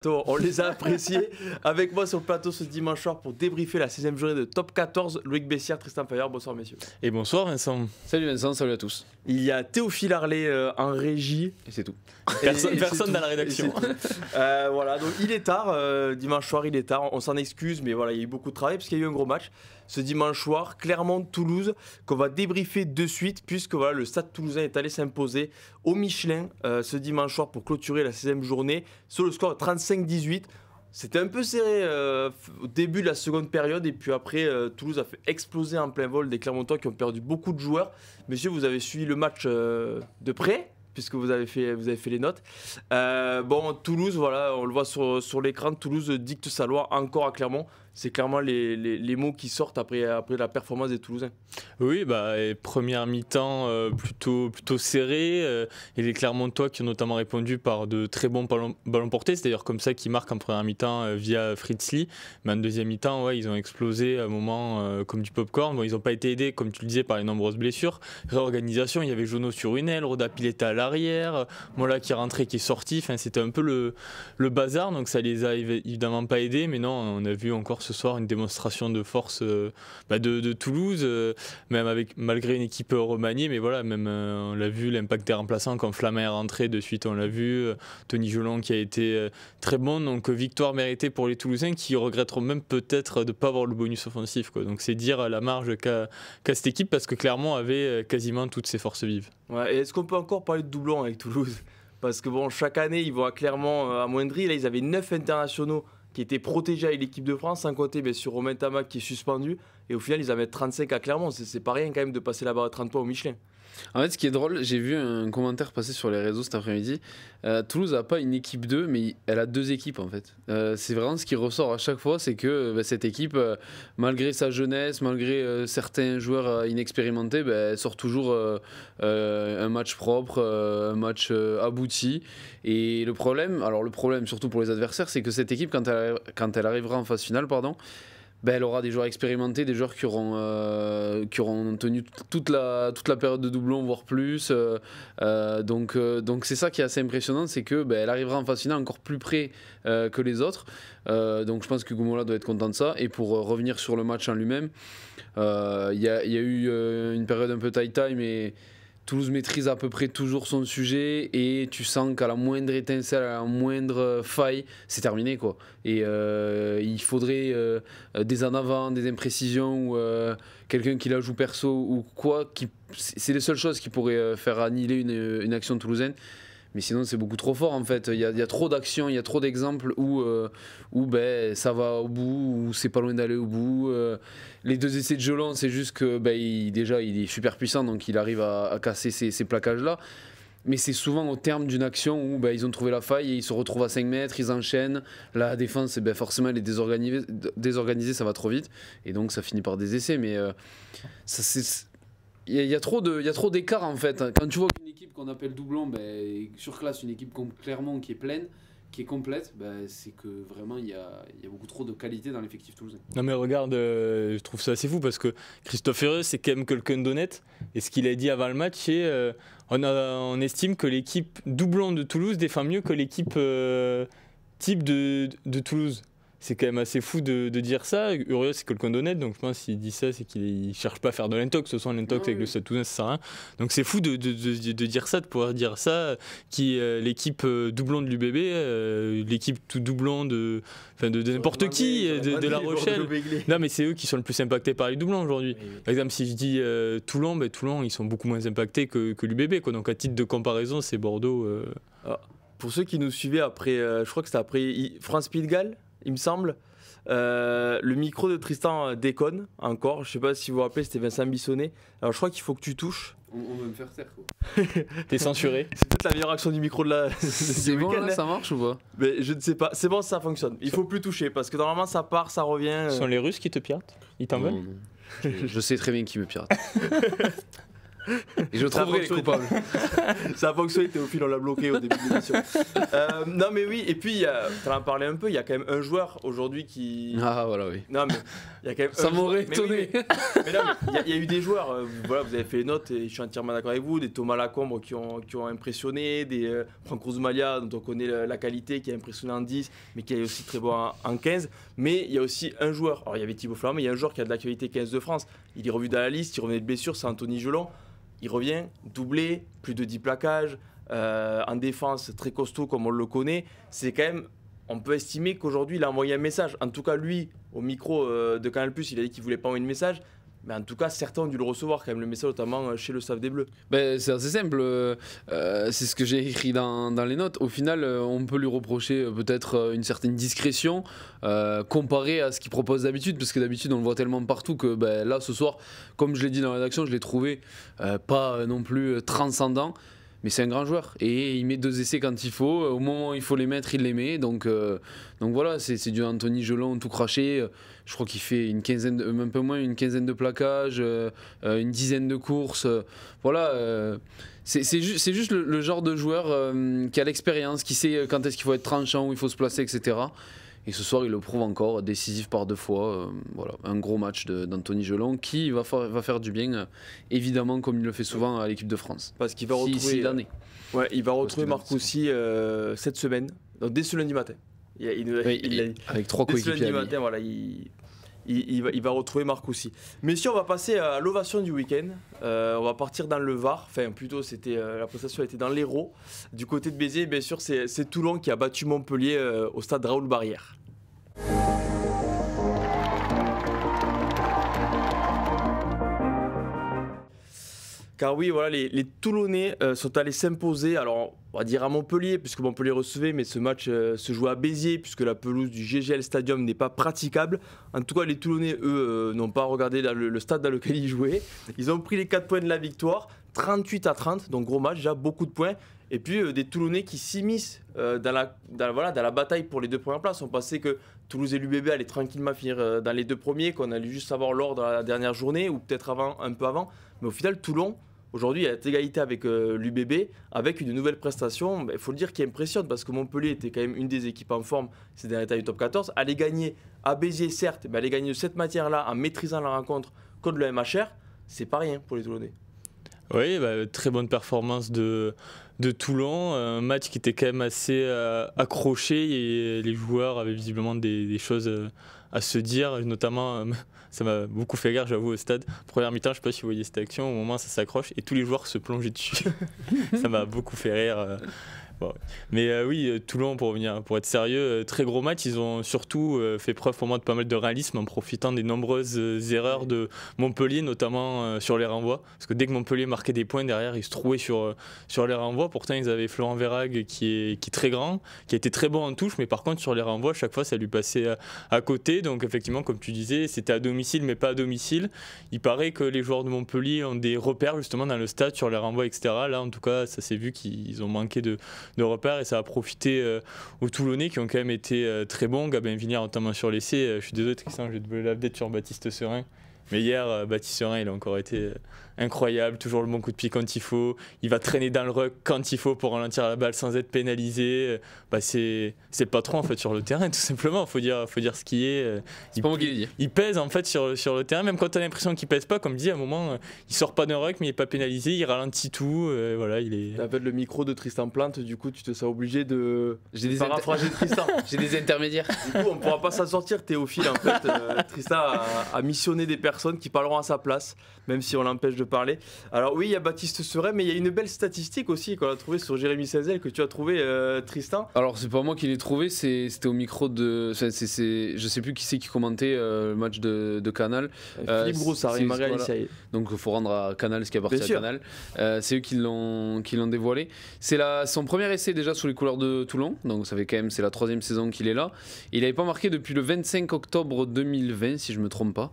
On les a appréciés. Avec moi sur le plateau ce dimanche soir pour débriefer la 16e journée de Top 14, Loïc Bessière, Tristan Fayard. Bonsoir messieurs. Et bonsoir Vincent. Salut Vincent, salut à tous. Il y a Théophile Harley en régie. Et c'est tout. Personne dans la rédaction. Voilà, donc il est tard, dimanche soir il est tard, on s'en excuse, mais voilà, il y a eu beaucoup de travail parce qu'il y a eu un gros match. Ce dimanche soir, Clermont-Toulouse, qu'on va débriefer de suite, puisque voilà, le Stade Toulousain est allé s'imposer au Michelin ce dimanche soir pour clôturer la 16e journée sur le score de 35-18. C'était un peu serré au début de la seconde période, et puis après, Toulouse a fait exploser en plein vol des Clermontois qui ont perdu beaucoup de joueurs. Messieurs, vous avez suivi le match de près, puisque vous avez fait les notes. Toulouse, voilà, on le voit sur l'écran, Toulouse dicte sa loi encore à Clermont. C'est clairement les mots qui sortent après la performance des Toulousains. Oui, première mi-temps plutôt serrée, et les Clermontois qui ont notamment répondu par de très bons ballons portés, c'est d'ailleurs comme ça qu'ils marquent en première mi-temps via Fritz Lee. Mais en deuxième mi-temps, ouais, ils ont explosé à un moment comme du popcorn. Bon, ils n'ont pas été aidés, comme tu le disais, par les nombreuses blessures. Réorganisation, il y avait Jono sur une aile, Roda Pileta à l'arrière, Mola qui est rentré, qui est sorti. Enfin, c'était un peu le bazar, donc ça les a évidemment pas aidés. Mais non, on a vu encore ce soir une démonstration de force de Toulouse, malgré une équipe remaniée, mais voilà, même on l'a vu, l'impact des remplaçants quand Flamand est rentré de suite, on l'a vu, Tony Jolon qui a été très bon, donc victoire méritée pour les Toulousains qui regretteront même peut-être de ne pas avoir le bonus offensif, quoi. Donc c'est dire la marge qu'a cette équipe, parce que Clermont avait quasiment toutes ses forces vives. Ouais, et est-ce qu'on peut encore parler de doublon avec Toulouse ? Parce que bon, chaque année ils vont à Clermont amoindris, là ils avaient 9 internationaux qui était protégé avec l'équipe de France, sans compter bien sûr Romain Tamac qui est suspendu, et au final ils en mettent 35 à Clermont. C'est pas rien quand même de passer la barre de 30 points au Michelin. En fait, ce qui est drôle, j'ai vu un commentaire passer sur les réseaux cet après-midi. Toulouse n'a pas une équipe 2, mais elle a deux équipes en fait. C'est vraiment ce qui ressort à chaque fois, c'est que cette équipe, malgré sa jeunesse, malgré certains joueurs inexpérimentés, elle sort toujours un match propre, un match abouti. Et le problème surtout pour les adversaires, c'est que cette équipe, quand elle arrivera en phase finale, elle aura des joueurs expérimentés, des joueurs qui auront tenu toute la période de doublon, voire plus. Donc c'est ça qui est assez impressionnant, c'est que elle arrivera en phase finale encore plus près que les autres. Donc je pense que Goumola doit être content de ça. Et pour revenir sur le match en lui-même, il y a eu une période un peu tie-time, et Toulouse maîtrise à peu près toujours son sujet, et tu sens qu'à la moindre étincelle, à la moindre faille, c'est terminé, quoi. Et il faudrait des en avant, des imprécisions, ou quelqu'un qui la joue perso ou quoi. C'est les seules choses qui pourraient faire annihiler une action toulousaine. Mais sinon, c'est beaucoup trop fort en fait. Il y a trop d'actions, il y a trop d'exemples où ça va au bout, ou c'est pas loin d'aller au bout. Les deux essais de Jolon, c'est juste que il est super puissant, donc il arrive à casser ces plaquages-là. Mais c'est souvent au terme d'une action où ils ont trouvé la faille et ils se retrouvent à 5 mètres, ils enchaînent. La défense, forcément, elle est désorganisée, ça va trop vite. Et donc, ça finit par des essais. Mais il y a trop d'écart en fait. Quand tu vois qu'une équipe qu'on appelle doublon surclasse une équipe comme Clermont qui est pleine, qui est complète, c'est que vraiment il y a beaucoup trop de qualité dans l'effectif toulousain. Non mais regarde, je trouve ça assez fou, parce que Christophe Heureux, c'est quand même quelqu'un d'honnête, et ce qu'il a dit avant le match, c'est on estime que l'équipe doublon de Toulouse défend mieux que l'équipe type de Toulouse. C'est quand même assez fou de dire ça. Urios, c'est quelqu'un d'honnête, donc je pense qu'il dit ça, c'est qu'il ne cherche pas à faire de l'intox. Ce sont l'intox avec le Stade Toulousain, ça sert à rien. Donc c'est fou de dire ça, de pouvoir dire ça, qui l'équipe doublon de l'UBB, l'équipe tout doublon de n'importe qui, de La Rochelle. Non, mais c'est eux qui sont le plus impactés par les doublons aujourd'hui. Oui. Par exemple, si je dis Toulon, Toulon, ils sont beaucoup moins impactés que l'UBB, quoi. Donc à titre de comparaison, c'est Bordeaux. Pour ceux qui nous suivaient après, je crois que c'était après France-Pays de Galles, il me semble, le micro de Tristan déconne encore. Je sais pas si vous vous rappelez, c'était Vincent Bissonnet. Alors je crois qu'il faut que tu touches. On va me faire taire, quoi. T'es censuré. C'est peut-être la meilleure action du micro de la. C'est bon là, ça marche ou pas? Mais je ne sais pas. C'est bon, ça fonctionne. Il faut plus toucher parce que normalement ça part, ça revient. Ce sont les Russes qui te piratent? Ils t'en veulent? Je sais très bien qui me pirate. Et je trouverai les coupables. Ça a fonctionné, Théophile, on l'a bloqué au début de l'émission. Non mais oui, et puis tu en as parlé un peu, il y a quand même un joueur aujourd'hui qui... Ah voilà, oui. Non mais il y a quand même ça m'aurait étonné. Mais non, il y a eu des joueurs, voilà, vous avez fait les notes et je suis entièrement d'accord avec vous, des Thomas Lacombe qui ont impressionné, des Franco Zoumalia dont on connaît la qualité, qui a impressionné en 10, mais qui est aussi très bon en 15. Mais il y a aussi un joueur, alors il y avait Thibaut Florent, mais il y a un joueur qui a de l'actualité 15 de France, il est revu dans la liste, il revenait de blessure, c'est Anthony Gelon. Il revient, doublé, plus de 10 plaquages, en défense très costaud comme on le connaît. C'est quand même, on peut estimer qu'aujourd'hui il a envoyé un message. En tout cas lui, au micro de Canal+, il a dit qu'il ne voulait pas envoyer de message. Mais en tout cas, certains ont dû le recevoir quand même, le message, notamment chez le staff des Bleus. Ben, c'est assez simple, c'est ce que j'ai écrit dans les notes. Au final, on peut lui reprocher peut-être une certaine discrétion comparée à ce qu'il propose d'habitude, parce que d'habitude on le voit tellement partout que ben, là ce soir, comme je l'ai dit dans la rédaction, je l'ai trouvé pas non plus transcendant. Mais c'est un grand joueur et il met 2 essais quand il faut. Au moment où il faut les mettre, il les met. Donc voilà, c'est du Anthony Gelon tout craché. Je crois qu'il fait un peu moins une quinzaine de plaquages, une dizaine de courses. Voilà, c'est juste le genre de joueur qui a l'expérience, qui sait quand est-ce qu'il faut être tranchant, où il faut se placer, etc. Et ce soir, il le prouve encore, décisif par 2 fois. Voilà, un gros match d'Anthony Gelon qui va faire du bien, évidemment, comme il le fait souvent à l'équipe de France. Parce qu'il va retrouver, ouais, il va retrouver Marcoussis cette semaine, donc dès ce lundi matin. Avec 3 coéquipiers. Dès ce lundi matin, voilà, il va retrouver Marcoussis. Messieurs, on va passer à l'ovation du week-end. On va partir dans le Var. Enfin, plutôt, la prestation était dans l'Hérault. Du côté de Béziers, bien sûr, c'est Toulon qui a battu Montpellier au stade Raoul-Barrière. Car oui, voilà, les Toulonnais sont allés s'imposer, alors on va dire à Montpellier, puisque Montpellier recevait, mais ce match se jouait à Béziers, puisque la pelouse du GGL Stadium n'est pas praticable. En tout cas, les Toulonnais, eux, n'ont pas regardé le stade dans lequel ils jouaient. Ils ont pris les 4 points de la victoire, 38-30, donc gros match, déjà beaucoup de points. Et puis des Toulonnais qui s'immiscent dans la bataille pour les 2 premières places. On pensait que Toulouse et l'UBB allaient tranquillement finir dans les 2 premiers, qu'on allait juste savoir l'ordre dans la dernière journée, ou peut-être un peu avant. Mais au final, Toulon, aujourd'hui, est à égalité avec l'UBB, avec une nouvelle prestation, il faut le dire, qui impressionne, parce que Montpellier était quand même une des équipes en forme ces derniers temps du top 14. Aller gagner à Béziers, certes, mais aller gagner de cette matière-là en maîtrisant la rencontre contre le MHR, c'est pas rien pour les Toulonnais. Oui, très bonne performance de Toulon, un match qui était quand même assez accroché et les joueurs avaient visiblement des choses à se dire, notamment ça m'a beaucoup fait rire, j'avoue, au stade. Première mi-temps, je ne sais pas si vous voyez cette action, au moment ça s'accroche et tous les joueurs se plongeaient dessus. Ça m'a beaucoup fait rire. Bon. Mais oui, Toulon, pour être sérieux, très gros match. Ils ont surtout fait preuve pour moi de pas mal de réalisme en profitant des nombreuses erreurs de Montpellier, notamment sur les renvois. Parce que dès que Montpellier marquait des points derrière, ils se trouvaient sur les renvois. Pourtant, ils avaient Florent Verhaeghe qui est très grand, qui a été très bon en touche, mais par contre, sur les renvois, chaque fois, ça lui passait à côté. Donc, effectivement, comme tu disais, c'était à domicile, mais pas à domicile. Il paraît que les joueurs de Montpellier ont des repères justement dans le stade sur les renvois, etc. Là, en tout cas, ça s'est vu qu'ils ont manqué de repères et ça a profité aux Toulonnais qui ont quand même été très bons. Gabin Vignard notamment sur l'essai. Je suis désolé Tristan, je vais te la vedette sur Baptiste Serin. Mais hier, Baptiste Serin, il a encore été incroyable, toujours le bon coup de pied quand il faut. Il va traîner dans le ruck quand il faut pour ralentir la balle sans être pénalisé. C'est le patron en fait sur le terrain, tout simplement. Faut dire ce qui est. C'est pas moi qui l'ai dit. Il pèse en fait sur le terrain, même quand tu as l'impression qu'il pèse pas. Comme je dis, à un moment, il sort pas d'un ruck, mais il est pas pénalisé. Il ralentit tout. Voilà, il est. T'appelles le micro de Tristan Plante, du coup, tu te sens obligé de paraphraser Tristan. J'ai des intermédiaires. Du coup, on pourra pas s'en sortir, Théophile. En fait, Tristan a missionné des personnes qui parleront à sa place, même si on l'empêche de parler. Alors oui, il y a Baptiste Serin, mais il y a une belle statistique aussi qu'on a trouvée sur Jérémy Sazel, que tu as trouvé, Tristan. Alors c'est pas moi qui l'ai trouvé, c'était au micro de... je sais plus qui c'est qui commentait le match de Canal. Philippe Groussard et Marie Alicia. Donc il faut rendre à Canal ce qui appartient à Canal. C'est eux qui l'ont dévoilé. C'est son premier essai déjà sous les couleurs de Toulon, donc ça fait quand même, c'est la 3e saison qu'il est là. Il n'avait pas marqué depuis le 25 octobre 2020, si je me trompe pas.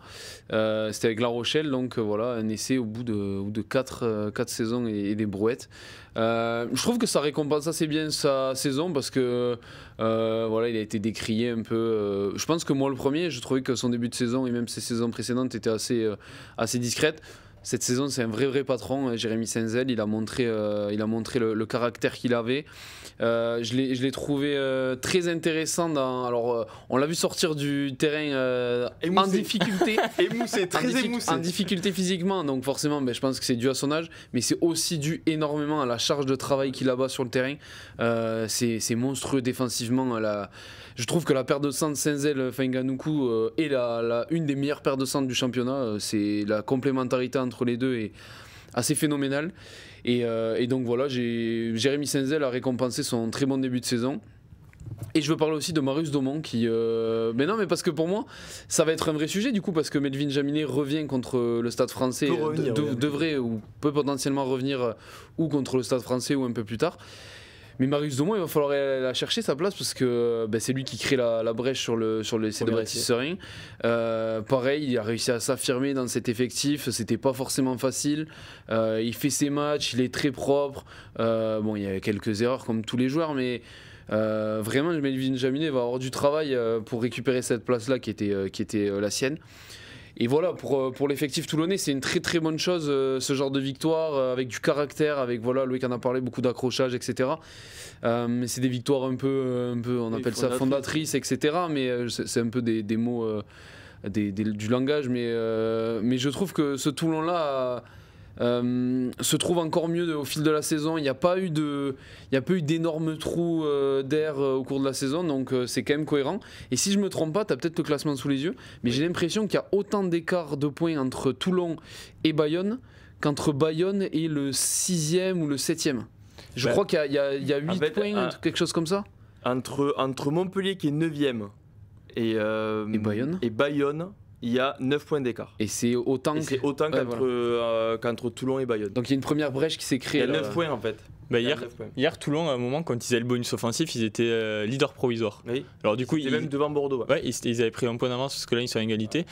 C'était avec La Rochelle, donc voilà, un essai au bout de 4 saisons et des brouettes. Je trouve que ça récompense assez bien sa saison parce que voilà, il a été décrié un peu. Je pense que moi le premier, je trouvais que son début de saison et même ses saisons précédentes étaient assez discrètes. Cette saison, c'est un vrai patron, Jérémy Senzel. Il a montré le caractère qu'il avait. Je l'ai trouvé très intéressant. On l'a vu sortir du terrain en difficulté. Émoussé, très émoussé. En difficulté physiquement, donc forcément, je pense que c'est dû à son âge, mais c'est aussi dû énormément à la charge de travail qu'il a bas sur le terrain. C'est monstrueux défensivement. Je trouve que la paire de centre Senzel Fainganoku est une des meilleures paires de centre du championnat. C'est la complémentarité entre les deux est assez phénoménale. Et donc voilà, Jérémy Senzel a récompensé son très bon début de saison. Et je veux parler aussi de Marius Domon qui... Mais non, mais parce que pour moi, ça va être un vrai sujet du coup, parce que Melvin Jaminet revient contre le Stade français, devrait ou peut potentiellement revenir ou contre le Stade français ou un peu plus tard. Mais Marius Domon, il va falloir la chercher sa place parce que c'est lui qui crée la brèche sur l'essai de Baptiste Serin. Pareil, il a réussi à s'affirmer dans cet effectif. C'était pas forcément facile. Il fait ses matchs, il est très propre. Il y a quelques erreurs comme tous les joueurs, mais vraiment, Melvin Jaminet va avoir du travail pour récupérer cette place-là qui était la sienne. Et voilà, pour l'effectif toulonnais, c'est une très bonne chose, ce genre de victoire, avec du caractère, avec, voilà, Loïc en a parlé, beaucoup d'accrochage, etc. Mais c'est des victoires un peu on appelle ça fondatrices, etc. Mais c'est un peu des mots, du langage. Mais je trouve que ce Toulon-là se trouve encore mieux au fil de la saison. Il n'y a pas eu d'énormes trous d'air au cours de la saison, donc c'est quand même cohérent. Et si je me trompe pas, tu as peut-être le classement sous les yeux, mais j'ai l'impression qu'il y a autant d'écart de points entre Toulon et Bayonne qu'entre Bayonne et le 6e ou le 7e. Je crois qu'il y a 8 points, quelque chose comme ça. Entre Montpellier qui est 9e et Bayonne, il y a 9 points d'écart. Et c'est autant qu'entre Toulon et Bayonne. Donc il y a une première brèche qui s'est créée. Il y a 9 points en fait. Hier, Toulon, à un moment, quand ils avaient le bonus offensif, ils étaient leaders provisoires. Oui. Alors du coup, même devant Bordeaux. Ouais, ils avaient pris un point d'avance parce que là, ils sont à égalité.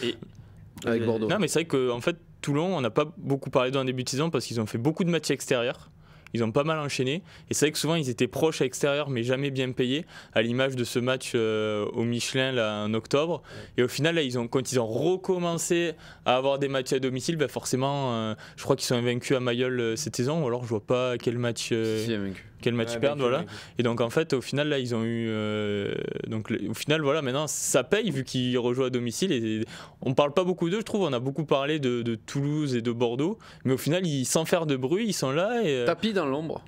Avec Bordeaux. Non, mais c'est vrai qu'en fait, Toulon, on n'a pas beaucoup parlé dans le début de saison parce qu'ils ont fait beaucoup de matchs extérieurs. Ils ont pas mal enchaîné. Et c'est vrai que souvent, ils étaient proches à l'extérieur, mais jamais bien payés, à l'image de ce match au Michelin là, en octobre. Et au final, là, quand ils ont recommencé à avoir des matchs à domicile, forcément, je crois qu'ils sont invaincus à Mayol cette saison, ou alors je vois pas quel match ils perdent. Voilà. Et donc, en fait, au final, là, ils ont eu. Au final, voilà, maintenant, ça paye vu qu'ils rejouent à domicile. Et on parle pas beaucoup d'eux, je trouve. On a beaucoup parlé de Toulouse et de Bordeaux. Mais au final, sans faire de bruit, ils sont là. Et, tapis dans l'ombre.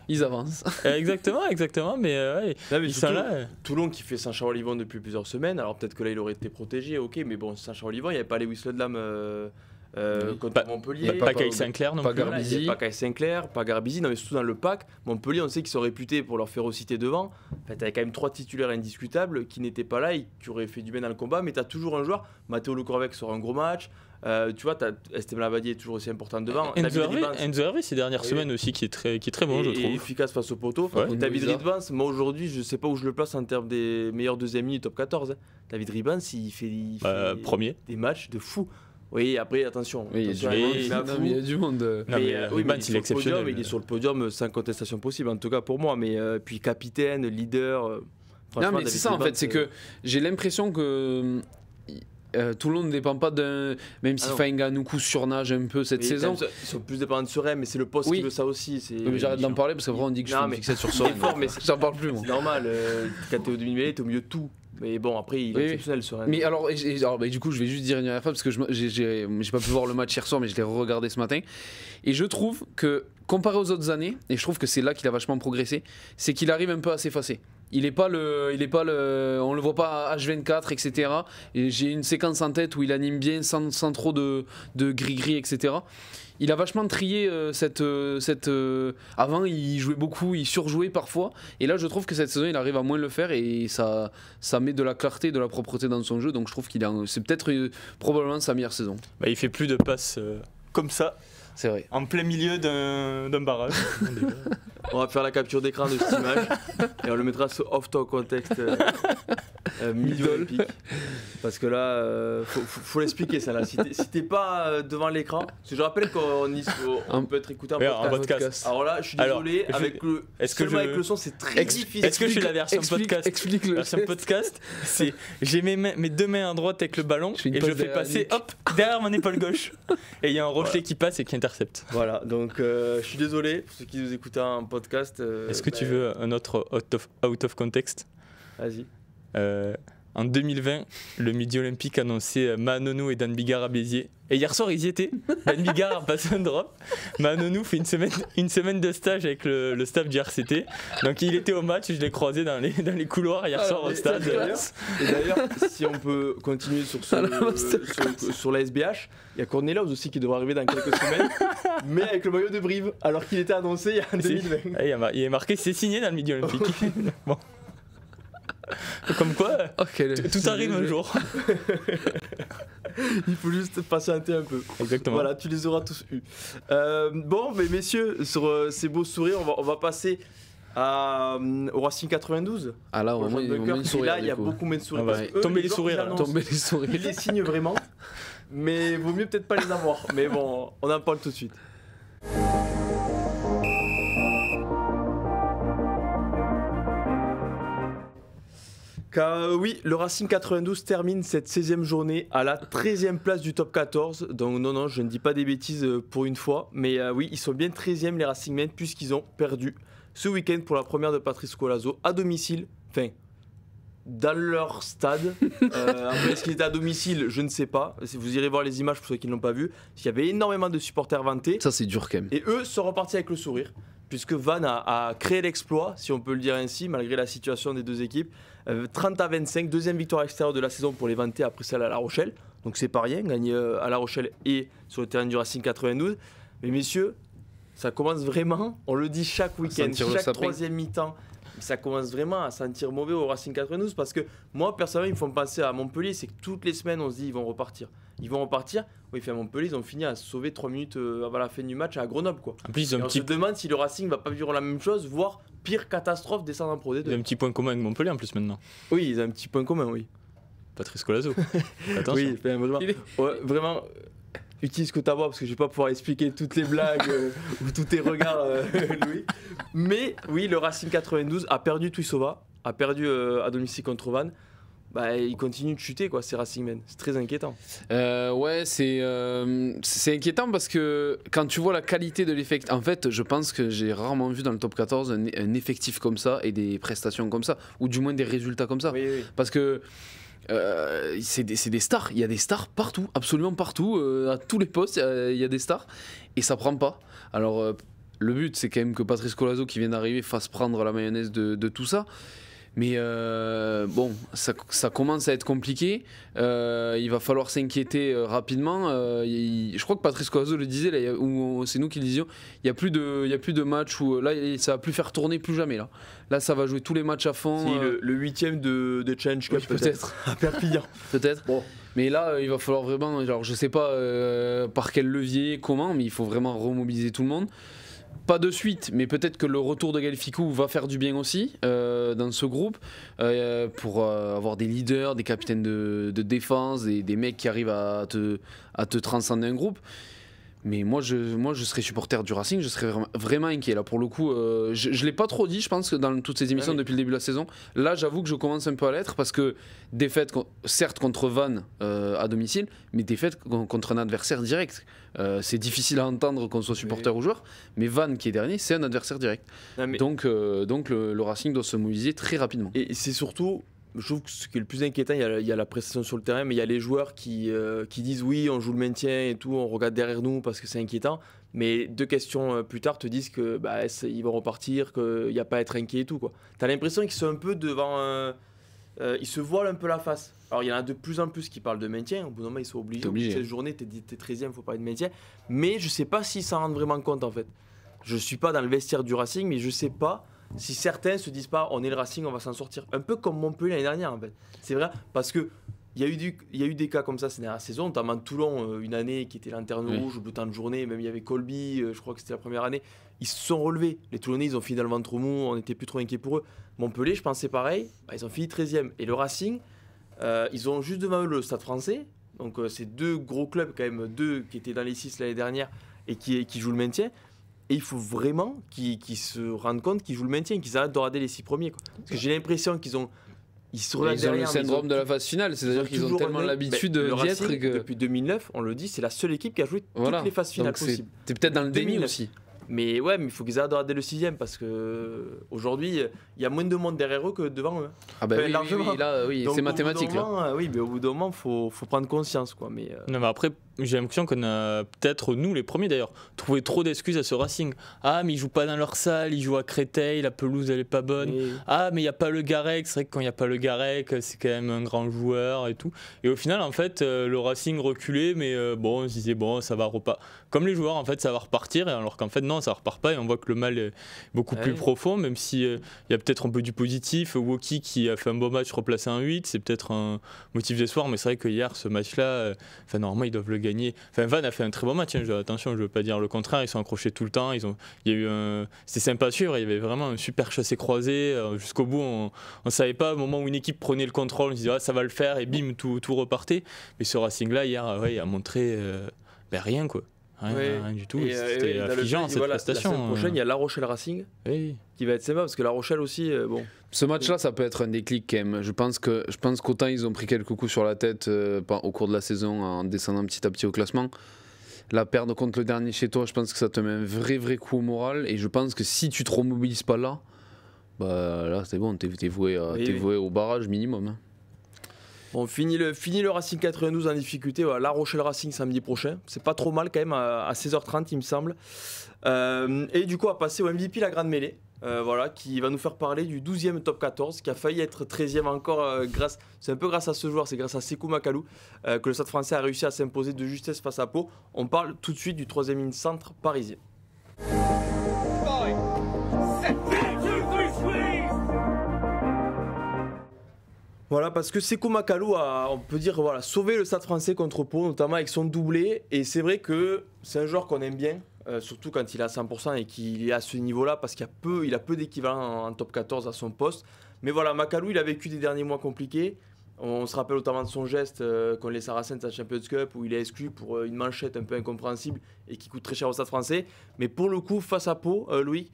Ils avancent. Exactement. Mais ils sont là. Toulon qui fait Saint-Charles-Olivon depuis plusieurs semaines. Alors peut-être que là il aurait été protégé, ok, mais bon, Saint-Charles-Olivon, il n'y avait pas les Wisledam contre Montpellier. Pas Kai Sinclair non plus. Pas Kai Sinclair, pas Garbizi, non mais surtout dans le pack. Montpellier, on sait qu'ils sont réputés pour leur férocité devant. En fait, t'avais quand même 3 titulaires indiscutables qui n'étaient pas là et qui auraient fait du bien dans le combat, mais t'as toujours un joueur, Matteo Le Corvec sort un gros match. Tu vois, Esteban Lavadier est toujours aussi important devant. Enzo Hervé ces dernières semaines aussi qui est très bon, je trouve. Et efficace face au poteau. Ouais. David Riedbans, moi aujourd'hui, je sais pas où je le place en termes des meilleurs deuxième lignes top 14. David Riedbans, il fait premier. Des matchs de fou. Oui, après, attention. Il y a du monde. Riedbans, il est exceptionnel. Il est sur le podium sans contestation possible, en tout cas pour moi. Mais puis capitaine, leader. Non, mais c'est ça en fait, c'est que j'ai l'impression que. Toulon ne dépend pas d'un. Même si Fainganoku surnage un peu cette saison. Ils sont plus dépendants de Serein, mais c'est le poste qui veut ça aussi. Mais j'arrête d'en parler parce qu'après on dit que je suis fixé sur Serein. Mais j'en parle plus, moi. C'est normal, quand t'es au demi-mêlée, t'es au milieu de tout. Mais bon, après, il est exceptionnel, Serein. Mais alors, du coup, je vais juste dire une dernière fois parce que j'ai pas pu voir le match hier soir, mais je l'ai regardé ce matin. Et je trouve que, comparé aux autres années, et je trouve que c'est là qu'il a vachement progressé, c'est qu'il arrive un peu à s'effacer. On le voit pas à H24, etc. Et j'ai une séquence en tête où il anime bien sans trop de gris-gris, etc. Il a vachement trié avant, il jouait beaucoup, il surjouait parfois. Et là, je trouve que cette saison, il arrive à moins le faire et ça met de la clarté, de la propreté dans son jeu. Donc je trouve c'est peut-être probablement sa meilleure saison. Il fait plus de passes comme ça. C'est vrai. en plein milieu d'un barrage. On va faire la capture d'écran de cette image et on le mettra sur off-talk contexte midi olympique. Parce que là, faut l'expliquer ça là. Si t'es pas devant l'écran, parce que je rappelle qu'on peut être écouté en podcast. Alors là, je suis désolé, avec le son, c'est très difficile. Est-ce que je suis la version podcast? Explique-le. La version podcast, c'est j'ai mes deux mains à droite avec le ballon et je fais passer hop derrière mon épaule gauche. Et il y a un rocher qui passe et qui intercepte. Voilà, donc je suis désolé pour ceux qui nous écoutent en podcast. Est-ce que tu veux un autre out of context? Vas-y. En 2020, le Midi Olympique annonçait Mahanonou et Dan Bigard à Béziers. Et hier soir, ils y étaient. Dan Bigard a passé un drop. Mahanonou fait une semaine de stage avec le staff du RCT. Donc il était au match, je l'ai croisé dans les couloirs hier soir au stade. Et d'ailleurs, si on peut continuer sur la SBH, il y a Cornelia aussi qui devrait arriver dans quelques semaines, mais avec le maillot de Brive, alors qu'il était annoncé il y a 2020. Il est marqué, c'est signé dans le Midi Olympique. Bon. Comme quoi, tout arrive un jour. Il faut juste patienter un peu. Exactement. Voilà, tu les auras tous eus. Bon, mais messieurs, sur ces beaux sourires, on va passer au Racing 92. Ah là, au moins, là, il y a beaucoup moins de sourires. Tomber les sourires. Ils les signent vraiment, mais vaut mieux peut-être pas les avoir. Mais bon, on en parle tout de suite. Oui, le Racing 92 termine cette 16e journée à la 13e place du top 14. Donc non, je ne dis pas des bêtises pour une fois. Mais oui, ils sont bien 13e les Racingmen puisqu'ils ont perdu ce week-end pour la première de Patrice Colazo à domicile. Enfin, dans leur stade. Après, est-ce qu'il était à domicile? Je ne sais pas. Vous irez voir les images pour ceux qui ne l'ont pas vu. Il y avait énormément de supporters vantés. Ça, c'est dur quand même. Et eux sont repartis avec le sourire. Puisque Vannes a créé l'exploit, si on peut le dire ainsi, malgré la situation des deux équipes. 30-25, deuxième victoire extérieure de la saison pour les Vantais après celle à La Rochelle. Donc c'est pas rien, gagner à La Rochelle et sur le terrain du Racing 92. Mais messieurs, ça commence vraiment, on le dit chaque week-end, chaque troisième mi-temps, ça commence vraiment à sentir mauvais au Racing 92 parce que moi personnellement ils me font penser à Montpellier, c'est que toutes les semaines on se dit ils vont repartir. Oui, à Montpellier, ils ont fini à se sauver 3 minutes avant la fin du match à Grenoble, quoi. En plus, on se demande si le Racing va pas vivre la même chose, voire pire catastrophe, descendre en Pro D2. Ils ont un petit point commun avec Montpellier en plus maintenant. Oui, ils ont un petit point commun, oui. Patrice Colazo. Attention. Oui, vraiment, utilise ce que tu as à voir parce que je vais pas pouvoir expliquer toutes les blagues ou tous tes regards, Louis. Mais oui, le Racing 92 a perdu Tuisova, a perdu à domicile contre Vannes. Il continue de chuter, quoi, ces Racingmen. C'est très inquiétant. Ouais, c'est inquiétant parce que quand tu vois la qualité de l'effectif, en fait, je pense que j'ai rarement vu dans le top 14 un effectif comme ça et des prestations comme ça, ou du moins des résultats comme ça. Oui. Parce que c'est des stars, il y a des stars partout, absolument partout, à tous les postes, il y a des stars, et ça prend pas. Alors, le but, c'est quand même que Patrice Colazo, qui vient d'arriver, fasse prendre la mayonnaise de tout ça. Mais bon, ça commence à être compliqué. Il va falloir s'inquiéter rapidement. Je crois que Patrice Colazo le disait, là, ou c'est nous qui le disions, il n'y a plus de match où là, ça va plus faire tourner plus jamais. Là, ça va jouer tous les matchs à fond. Si, le 8e de Challenge Cup, peut-être. À Perpignan. Peut-être. Bon. Mais là, il va falloir vraiment, alors, je sais pas par quel levier, comment, mais il faut vraiment remobiliser tout le monde. Pas de suite, mais peut-être que le retour de Galficou va faire du bien aussi dans ce groupe pour avoir des leaders, des capitaines de défense, des mecs qui arrivent à te transcender un groupe. Mais moi je serais supporter du Racing, je serais vraiment inquiet. Là, pour le coup, je ne l'ai pas trop dit, je pense, que dans toutes ces émissions depuis le début de la saison. Là, j'avoue que je commence un peu à l'être parce que défaite, certes, contre Vannes à domicile, mais défaite contre un adversaire direct. C'est difficile à entendre qu'on soit supporter ou joueur, mais Vannes, qui est dernier, c'est un adversaire direct. Donc le Racing doit se mobiliser très rapidement. Et c'est surtout... Je trouve que ce qui est le plus inquiétant, il y a la prestation sur le terrain, mais il y a les joueurs qui disent oui, on joue le maintien et tout, on regarde derrière nous parce que c'est inquiétant. Mais 2 questions plus tard te disent que ils vont repartir, qu'il n'y a pas à être inquiet et tout, quoi. Tu as l'impression qu'ils sont un peu devant. Ils se voilent un peu la face. Alors il y en a de plus en plus qui parlent de maintien. Au bout d'un moment, ils sont obligés. Cette journée, t'es 13e, il faut parler de maintien. Mais je sais pas s'ils s'en rendent vraiment compte en fait. Je suis pas dans le vestiaire du Racing, mais je sais pas si certains se disent pas on est le Racing, on va s'en sortir. Un peu comme Montpellier l'année dernière en fait. C'est vrai, parce que y a eu des cas comme ça ces dernières saisons, notamment Toulon, une année qui était lanterne rouge au bout de tant de journées, même il y avait Colby, je crois que c'était la première année. Ils se sont relevés. Les Toulonnais, ils ont fini dans le ventre mou, on n'était plus trop inquiets pour eux. Montpellier, je pensais pareil, ils ont fini 13e. Et le Racing, ils ont juste devant eux le Stade Français. Donc c'est deux gros clubs, quand même, deux qui étaient dans les 6 l'année dernière et qui jouent le maintien. Et il faut vraiment qu'ils se rendent compte qu'ils jouent le maintien, qu'ils arrêtent de rater les 6 premiers. Quoi. Parce que j'ai l'impression qu'ils ont. Ils ont le syndrome de la phase finale, c'est-à-dire qu'ils ont tellement l'habitude d'y être que. Depuis 2009, on le dit, c'est la seule équipe qui a joué toutes les phases finales possibles. T'es peut-être dans le déni aussi. Mais ouais, mais il faut qu'ils arrêtent de rater le 6e parce que aujourd'hui, il y a moins de monde derrière eux que devant eux. Ah bah oui, c'est mathématique là. Oui, mais au bout d'un moment, faut prendre conscience quoi. Mais non, mais après, j'ai l'impression qu'on a peut-être, nous les premiers d'ailleurs, trouvé trop d'excuses à ce Racing. Ah, mais ils jouent pas dans leur salle, ils jouent à Créteil, la pelouse elle est pas bonne. Ah, mais il y a pas le Garec, c'est vrai que quand il y a pas le Garec, c'est quand même un grand joueur et tout. Et au final, en fait, le Racing reculait, mais bon, on se disait bon, ça va repartir. Comme les joueurs, en fait, ça va repartir, alors qu'en fait non, ça repart pas et on voit que le mal est beaucoup plus profond, même si il y a peut-être un peu du positif. Woki qui a fait un beau match replacé en 8, c'est peut-être un motif d'espoir, mais c'est vrai que hier, ce match-là, normalement ils doivent le gagner. Enfin, Vannes a fait un très bon match, hein, attention, je veux pas dire le contraire, ils sont accrochés tout le temps, il y a eu c'était sympa sûr, il y avait vraiment un super chassé-croisé, jusqu'au bout on savait pas, au moment où une équipe prenait le contrôle, on se disait ah, ça va le faire et bim, tout repartait. Mais ce Racing-là, hier, il a montré rien quoi. Rien du tout, c'était affligeant cette prestation. La semaine prochaine, il y a La Rochelle Racing qui va être sympa parce que La Rochelle aussi, bon. Ce match-là, ça peut être un déclic quand même. Je pense qu'autant ils ont pris quelques coups sur la tête au cours de la saison en descendant petit à petit au classement. La perdre contre le dernier chez toi, je pense que ça te met un vrai coup au moral. Et je pense que si tu te remobilises pas là, bah là c'est bon, t'es voué au barrage minimum. Hein. On finit le Racing 92 en difficulté. Voilà, La Rochelle Racing samedi prochain. C'est pas trop mal quand même à 16h30 il me semble. Et du coup on va passer au MVP la grande mêlée. Voilà, qui va nous faire parler du 12e top 14 qui a failli être 13e encore c'est un peu grâce à ce joueur, c'est grâce à Sékou Makalou que le Stade Français a réussi à s'imposer de justesse face à Pau. On parle tout de suite du 3e ligne centre parisien. Voilà, parce que Sékou Makalou a, on peut dire, voilà, sauvé le Stade Français contre Pau, notamment avec son doublé. Et c'est vrai que c'est un joueur qu'on aime bien, surtout quand il est à 100% et qu'il est à ce niveau-là, parce qu'il a peu d'équivalent en top 14 à son poste. Mais voilà, Makalou, il a vécu des derniers mois compliqués. On se rappelle notamment de son geste contre les Saracens à Champions Cup, où il est exclu pour une manchette un peu incompréhensible et qui coûte très cher au Stade Français. Mais pour le coup, face à Pau, Louis,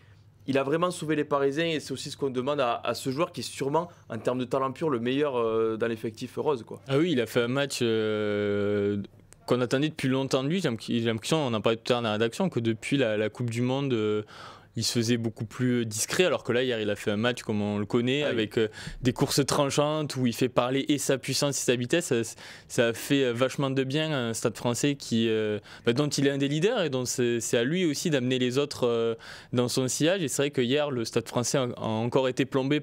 il a vraiment sauvé les Parisiens et c'est aussi ce qu'on demande à ce joueur qui est sûrement, en termes de talent pur, le meilleur dans l'effectif rose. Quoi. Ah oui, il a fait un match qu'on attendait depuis longtemps de lui. J'ai l'impression, on en parlait tout à l'heure dans la rédaction, que depuis la Coupe du Monde, il se faisait beaucoup plus discret, alors que là, hier, il a fait un match comme on le connaît, avec des courses tranchantes où il fait parler et sa puissance et sa vitesse. Ça a fait vachement de bien à un Stade Français dont il est un des leaders et dont c'est à lui aussi d'amener les autres dans son sillage. Et c'est vrai que hier, le Stade Français a encore été plombé,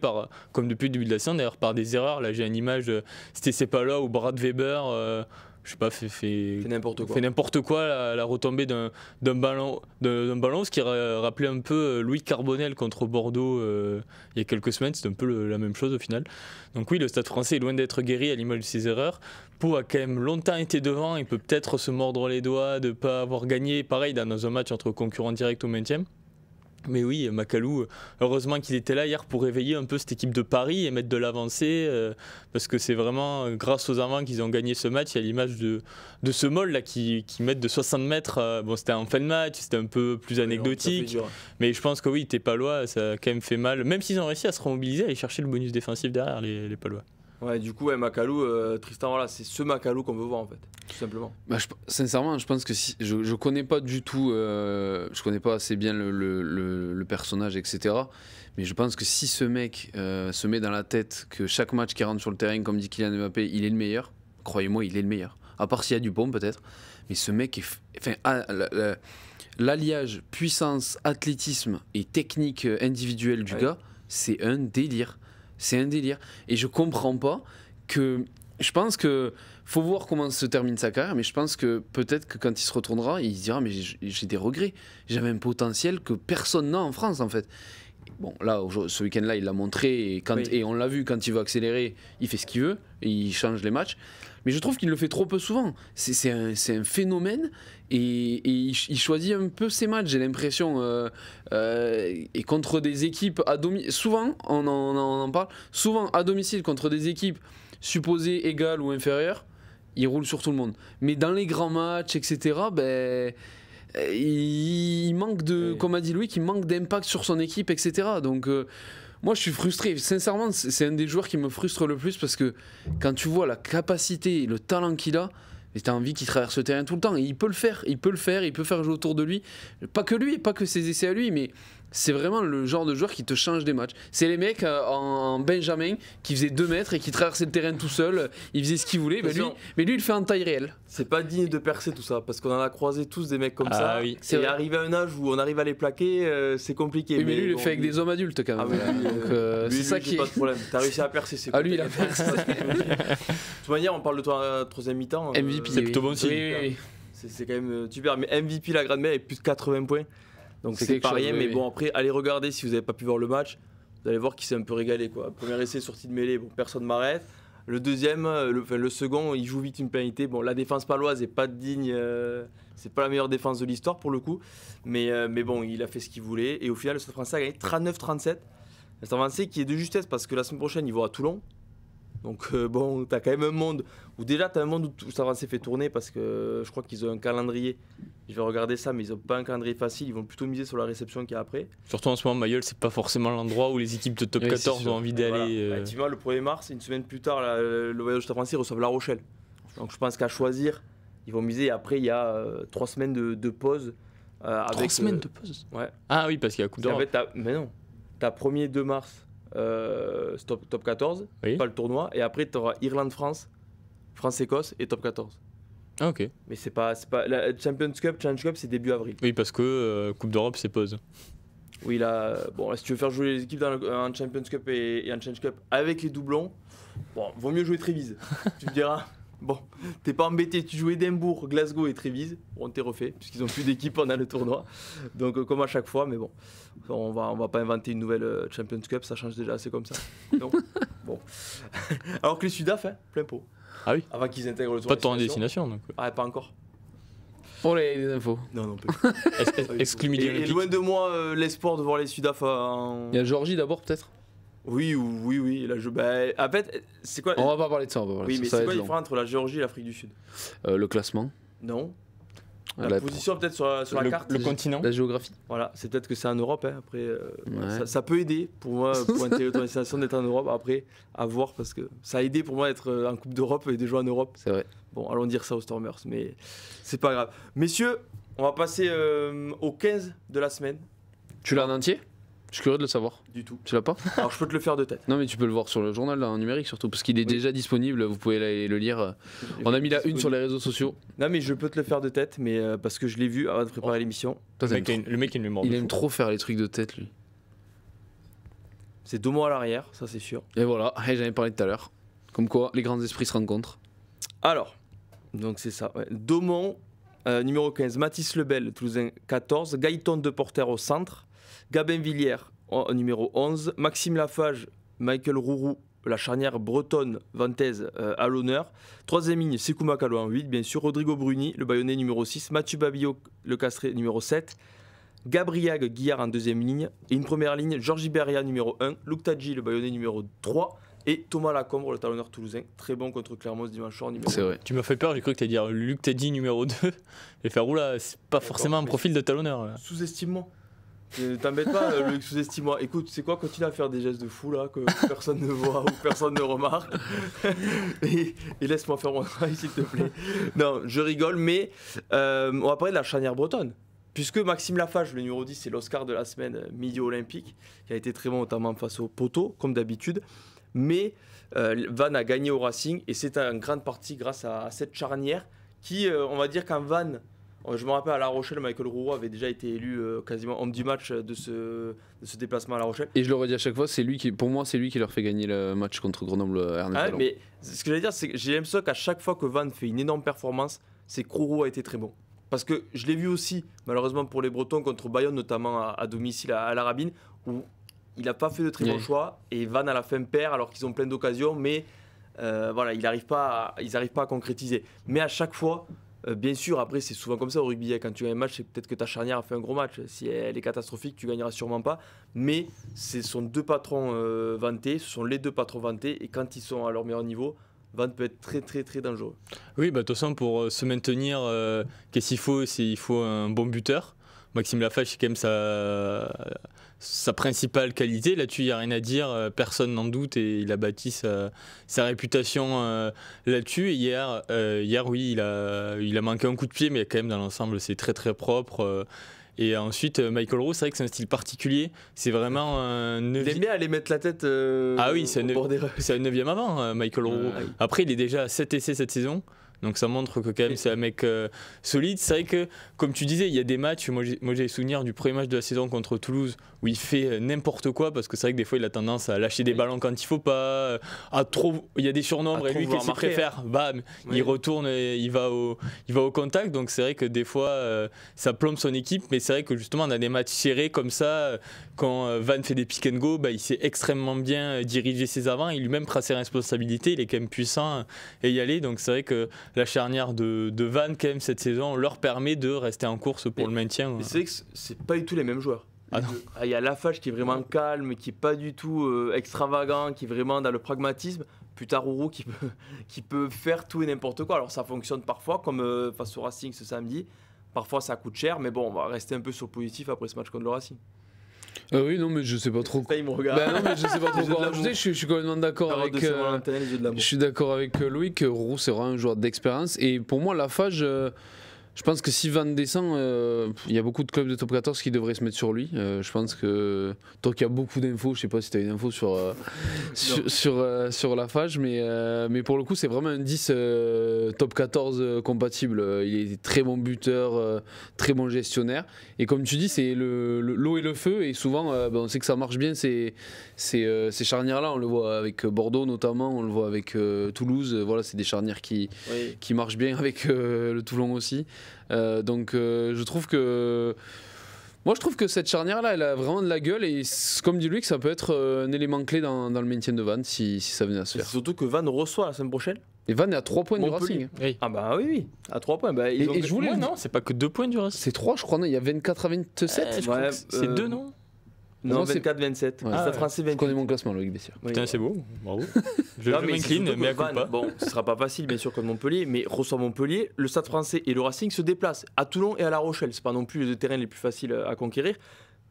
comme depuis le début de la saison, d'ailleurs, par des erreurs. Là, j'ai une image, c'était Sepala ou Brad Weber. Je sais pas, fait n'importe quoi, la retombée d'un ballon, ce qui rappelait un peu Louis Carbonel contre Bordeaux il y a quelques semaines. C'est un peu la même chose au final. Donc oui, le Stade Français est loin d'être guéri à l'image de ses erreurs. Pau a quand même longtemps été devant, il peut peut-être se mordre les doigts de ne pas avoir gagné, pareil dans un match entre concurrents directs au maintien. Mais oui, Makalou, heureusement qu'il était là hier pour réveiller un peu cette équipe de Paris et mettre de l'avancée, parce que c'est vraiment grâce aux avants qu'ils ont gagné ce match. Il y a l'image de ce Moll là qui mettent de 60 mètres. Bon, c'était en fin de match, c'était un peu plus anecdotique, mais je pense que oui, t'es Palois, ça a quand même fait mal. Même s'ils ont réussi à se remobiliser, à aller chercher le bonus défensif derrière les Palois. Ouais, du coup, Makalou, Tristan, voilà, c'est ce Makalou qu'on veut voir en fait, tout simplement. Bah, sincèrement, je pense que je connais pas du tout, je connais pas assez bien le personnage, etc. Mais je pense que si ce mec se met dans la tête que chaque match qui rentre sur le terrain, comme dit Kylian Mbappé, il est le meilleur, croyez-moi, il est le meilleur. À part s'il y a Dupont peut-être, mais ce mec l'alliage puissance, athlétisme et technique individuelle du gars, c'est un délire. C'est un délire. Et je comprends pas que... Je pense que... Faut voir comment se termine sa carrière, mais je pense que peut-être que quand il se retournera, il se dira mais j'ai des regrets. J'avais un potentiel que personne n'a en France, en fait. Bon, là, ce week-end-là, il l'a montré et on l'a vu, quand il veut accélérer, il fait ce qu'il veut et il change les matchs. Mais je trouve qu'il le fait trop peu souvent. C'est un phénomène et il choisit un peu ses matchs, j'ai l'impression. Et contre des équipes à domicile, souvent, on en parle, souvent à domicile contre des équipes supposées égales ou inférieures, il roule sur tout le monde. Mais dans les grands matchs, etc., il manque de, comme a dit Louis, il manque d'impact sur son équipe, etc. Donc moi je suis frustré, sincèrement c'est un des joueurs qui me frustre le plus parce que quand tu vois la capacité et le talent qu'il a, tu as envie qu'il traverse le terrain tout le temps et il peut faire jouer autour de lui, pas que ses essais à lui, mais c'est vraiment le genre de joueur qui te change des matchs. C'est les mecs en Benjamin qui faisaient 2 mètres et qui traversaient le terrain tout seul, ils faisaient ce qu'ils voulaient, mais lui il le fait en taille réelle. C'est pas digne de percer tout ça, parce qu'on en a croisé tous des mecs comme ça. Oui. C'est arrivé à un âge où on arrive à les plaquer, c'est compliqué. Oui, mais lui il le fait avec des hommes adultes quand même. C'est ça qui est. Pas de problème. T'as réussi à percer, c'est cool. Lui il a percé. De toute manière, on parle de toi troisième mi-temps. MVP, c'est plutôt bon signe. Oui. C'est quand même super. Mais MVP la grande mère avec plus de 80 points. Donc c'est pas rien, mais bon, après, allez regarder si vous n'avez pas pu voir le match. Vous allez voir qu'il s'est un peu régalé, quoi. Premier essai, sortie de mêlée, bon, personne m'arrête. Le deuxième, le second, il joue vite une pénalité. Bon, la défense paloise n'est pas digne, c'est pas la meilleure défense de l'histoire pour le coup. Mais bon, il a fait ce qu'il voulait. Et au final, le Stade Français a gagné 39-37. Le Stade Français qui est de justesse parce que la semaine prochaine, ils vont à Toulon. Donc bon, t'as quand même un monde où déjà t'as un monde où le Stade Français fait tourner parce que je crois qu'ils ont un calendrier. Je vais regarder ça, mais ils n'ont pas un calendrier facile. Ils vont plutôt miser sur la réception qu'il y a après. Surtout en ce moment, Mayol, c'est pas forcément l'endroit où les équipes de top 14 ont envie d'aller. Voilà. Effectivement, le 1er mars, une semaine plus tard, le voyage du Stade Français reçoivent La Rochelle. Donc je pense qu'à choisir, ils vont miser. Et après, il y a 3 semaines de pause. 3 semaines de pause. Ouais. Ah oui, parce qu'il y a Coupe d'Europe. Mais non, t'as 1er 2 mars, top 14, pas le tournoi. Et après, tu auras Irlande-France, France-Écosse et top 14. Ah, ok. Mais c'est pas la Champions Cup, Challenge Cup, c'est début avril. Oui, parce que Coupe d'Europe, c'est pause. Oui, là, si tu veux faire jouer les équipes en Champions Cup et en Challenge Cup avec les doublons, bon, vaut mieux jouer Trévise. Tu me diras, bon, t'es pas embêté, tu joues Édimbourg, Glasgow et Trévise, bon, t'es refait, puisqu'ils ont plus d'équipe pendant le tournoi. Donc, comme à chaque fois, mais bon, on va pas inventer une nouvelle Champions Cup, ça change déjà assez comme ça. Donc, bon. Alors que les Sudaf, plein pot. Ah oui. Avant qu'ils intègrent le tour. Pas de tournoi de destination donc. Ah, pas encore. Pour les infos. Non plus. Exclu Midi Et loin de moi l'espoir de voir les Sudaf en. Il y a Géorgie d'abord peut-être. Oui. Là, en fait, c'est quoi. On va pas parler de ça. Oui, mais c'est quoi la différence entre la Géorgie et l'Afrique du Sud? Le classement. Non. La position peut-être sur la carte. Le continent. La géographie. Voilà, c'est peut-être que c'est en Europe. Après, ça peut aider pour moi pour intégrer ton destination d'être en Europe. Après, à voir parce que ça a aidé pour moi d'être en Coupe d'Europe et de jouer en Europe. C'est vrai. Bon, allons dire ça aux Stormers, mais c'est pas grave. Messieurs, on va passer au 15 de la semaine. Tu l'as en entier? Je suis curieux de le savoir. Du tout. Tu l'as pas? Alors je peux te le faire de tête. Non mais tu peux le voir sur le journal là, en numérique surtout parce qu'il est déjà disponible, vous pouvez aller le lire. On a mis la une sur les réseaux sociaux. Non mais je peux te le faire de tête mais parce que je l'ai vu avant de préparer l'émission. Le mec a une mémoire. Il aime trop faire les trucs de tête lui. C'est 2 mois à l'arrière, ça c'est sûr. Et voilà, j'en ai parlé tout à l'heure. Comme quoi les grands esprits se rencontrent. Alors, donc c'est ça. Ouais. Daumont, numéro 15, Mathis Lebel, Toulousain 14, Gaëton Deporter au centre, Gabin Villière numéro 11, Maxime Lafage, Michael Rourou, la charnière bretonne Vantaise à l'honneur. 3e ligne, Sekou Makalo en 8, bien sûr, Rodrigo Bruni, le Bayonnais numéro 6, Mathieu Babillot, le Castré numéro 7, Gabriag Guillard en 2e ligne, et une première ligne, Georges Beria numéro 1, Luc Tadji, le Bayonnais numéro 3, et Thomas Lacombre, le talonneur toulousain, très bon contre Clermont ce dimanche soir. C'est vrai. Tu m'as fait peur, j'ai cru que tu allais dire Luc Tadji numéro 2, et faire oula, c'est pas forcément un profil de talonneur. Sous-estime-moi. T'embête pas, le sous-estime-moi. Écoute, c'est quoi, continue à faire des gestes de fou là, que personne ne voit ou personne ne remarque. et laisse-moi faire mon travail, s'il te plaît. Non, je rigole, mais on va parler de la charnière bretonne. Puisque Maxime Lafage, le numéro 10, c'est l'Oscar de la semaine midi olympique, qui a été très bon, notamment face au poteau, comme d'habitude. Mais Vannes a gagné au Racing, et c'est en grande partie grâce à cette charnière qui, on va dire qu'en Vannes, je me rappelle à La Rochelle, Michael Rourou avait déjà été élu quasiment homme du match de ce déplacement à La Rochelle. Et je le redis à chaque fois, pour moi, c'est lui qui leur fait gagner le match contre Grenoble Ernest Ballon. Mais ce que j'allais dire, c'est que j'ai l'impression qu'à chaque fois que Vannes fait une énorme performance, c'est que Rourou a été très bon. Parce que je l'ai vu aussi, malheureusement pour les Bretons, contre Bayonne, notamment à domicile à la Rabine, où il n'a pas fait de très bons choix. Et Vannes à la fin perd alors qu'ils ont plein d'occasions, mais voilà, ils n'arrivent pas à concrétiser. Mais à chaque fois, bien sûr, après c'est souvent comme ça au rugby, quand tu gagnes un match, c'est peut-être que ta charnière a fait un gros match. Si elle est catastrophique, tu gagneras sûrement pas. Mais ce sont deux patrons vantés, ce sont les deux patrons vantés, et quand ils sont à leur meilleur niveau, Vannes peut être très très très dangereux. Oui, bah, de toute façon, pour se maintenir, qu'est-ce qu'il faut? Il faut un bon buteur. Maxime Laffage, c'est quand même sa principale qualité. Là-dessus, il n'y a rien à dire, personne n'en doute, et il a bâti sa réputation là-dessus. Et hier, oui, il a manqué un coup de pied, mais quand même, dans l'ensemble, c'est très très propre. Et ensuite, Michael Rowe, c'est vrai que c'est un style particulier. C'est vraiment un 9e. Il aime bien aller mettre la tête Ah oui, c'est un au bord des 9e avant, Michael Rowe. oui. Après, il est déjà à 7 essais cette saison. Donc ça montre que quand même c'est un mec solide. C'est vrai que, comme tu disais, il y a des matchs, moi j'ai souvenir du premier match de la saison contre Toulouse où il fait n'importe quoi, parce que c'est vrai que des fois il a tendance à lâcher des ballons quand il faut pas, il y a des surnombres, et lui qu'est-ce qu'il préfère, bam, il retourne et il va au contact. Donc c'est vrai que des fois ça plombe son équipe, mais c'est vrai que justement on a des matchs serrés comme ça, quand Vannes fait des pick and go, il sait extrêmement bien diriger ses avants, il lui-même prend ses responsabilités, il est quand même puissant et y aller. Donc c'est vrai que la charnière de Vannes quand même cette saison leur permet de rester en course pour le maintien. Mais c'est vrai que c'est pas du tout les mêmes joueurs. Il y a Laffage qui est vraiment calme, qui est pas du tout extravagant, qui est vraiment dans le pragmatisme. Putarourou qui peut faire tout et n'importe quoi. Alors ça fonctionne parfois, comme face au Racing ce samedi. Parfois ça coûte cher, mais bon, on va rester un peu sur le positif après ce match contre le Racing. Oui, non, mais je sais pas trop. Ça, il me regarde. Non, mais je sais pas trop quoi rajouter. Je suis complètement d'accord avec. Je suis d'accord avec Loïc. Roux, c'est vraiment un joueur d'expérience. Et pour moi, Laffage, je pense que si Vannes descend, il y a beaucoup de clubs de top 14 qui devraient se mettre sur lui. Je pense que tant qu'il y a beaucoup d'infos, je sais pas si tu as une info sur Laffage, mais pour le coup, c'est vraiment un 10 top 14 compatible. Il est très bon buteur, très bon gestionnaire. Et comme tu dis, c'est l'eau et le feu. Et souvent, on sait que ça marche bien, ces charnières-là. On le voit avec Bordeaux notamment, on le voit avec Toulouse. Voilà, c'est des charnières qui marchent bien avec le Toulon aussi. Donc je trouve que cette charnière-là, elle a vraiment de la gueule, et comme dit Loïc, ça peut être un élément clé dans le maintien de Vannes si ça venait à se faire. Surtout que Vannes reçoit la semaine prochaine. Et Vannes est à 3 points du Racing. Oui. Ah bah oui, à 3 points. Et je voulais, non, c'est pas que 2 points du Racing. C'est 3, je crois, non, il y a 24 à 27. C'est 2, non? Non, 24-27. Ouais. Stade Français 28. Je connais mon classement, Loïc Bessière. Putain, c'est beau, bravo. Je m'incline, mais à coup pas. Bon, ce sera pas facile, bien sûr, contre Montpellier, mais reçoit Montpellier, le Stade Français et le Racing se déplacent à Toulon et à La Rochelle. C'est pas non plus les deux terrains les plus faciles à conquérir.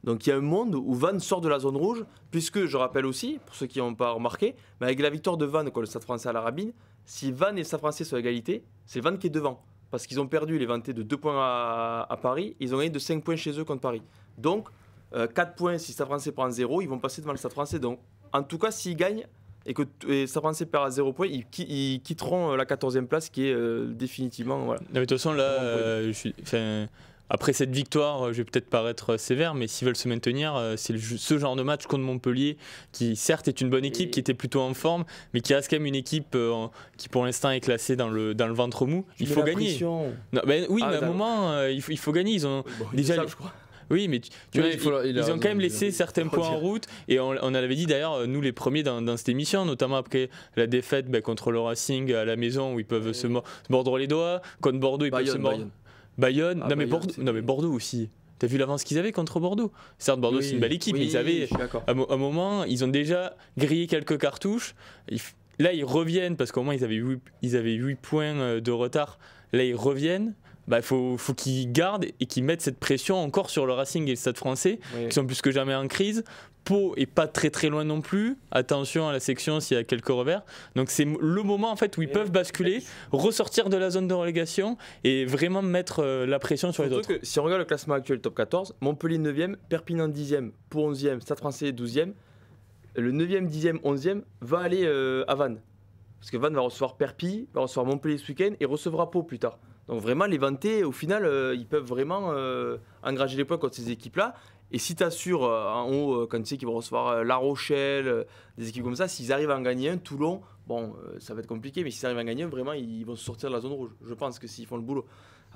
Donc il y a un monde où Vannes sort de la zone rouge, puisque je rappelle aussi, pour ceux qui n'ont pas remarqué, mais avec la victoire de Vannes contre le Stade Français à la Rabine, si Vannes et le Stade Français sont à égalité, c'est Vannes qui est devant. Parce qu'ils ont perdu les Vantais de 2 points à Paris, ils ont gagné de 5 points chez eux contre Paris. Donc 4 points, si Stade Français prend 0, ils vont passer devant le Stade Français. Donc en tout cas, s'ils gagnent et que Stade Français perd à 0 points, ils quitteront la 14e place qui est définitivement... Voilà. Non, mais de toute façon, là, après cette victoire, je vais peut-être paraître sévère, mais s'ils veulent se maintenir, c'est ce genre de match contre Montpellier, qui certes est une bonne équipe, qui était plutôt en forme, mais qui reste quand même une équipe qui pour l'instant est classée dans le ventre mou. Il faut gagner. Non, oui, mais à un moment, il faut gagner. Ils ont déjà... Ça, je crois. Oui, mais tu vois, ils ont quand même laissé certains points en route, et on avait dit d'ailleurs, nous les premiers dans cette émission, notamment après la défaite contre le Racing à la maison, où ils peuvent se mordre les doigts, contre Bordeaux, ils peuvent se mordre. Bayonne, mais Bordeaux aussi. T'as vu l'avance qu'ils avaient contre Bordeaux? Certes, Bordeaux c'est une belle équipe, mais ils avaient, à un moment, ils ont déjà grillé quelques cartouches. Là, ils reviennent, parce qu'au moins ils avaient 8 points de retard. Là, ils reviennent. Faut qu'ils gardent et qu'ils mettent cette pression encore sur le Racing et le Stade Français, qui sont plus que jamais en crise. Pau est pas très très loin non plus. Attention à la section s'il y a quelques revers. Donc c'est le moment en fait où ils peuvent basculer, ressortir de la zone de relégation et vraiment mettre la pression sur les autres. Que, si on regarde le classement actuel top 14, Montpellier 9e, Perpignan 10e, Pau 11e, Stade Français 12e. Le 9e, 10e, 11e va aller à Vannes. Parce que Vannes va recevoir Perpi, va recevoir Montpellier ce week-end et recevra Pau plus tard. Donc vraiment, les Vantais, au final, ils peuvent vraiment engranger les points contre ces équipes-là. Et si tu assures en haut, quand tu sais qu'ils vont recevoir La Rochelle, des équipes comme ça, s'ils arrivent à en gagner un, Toulon, bon, ça va être compliqué, mais s'ils arrivent à en gagner un, vraiment, ils vont se sortir de la zone rouge. Je pense que s'ils font le boulot.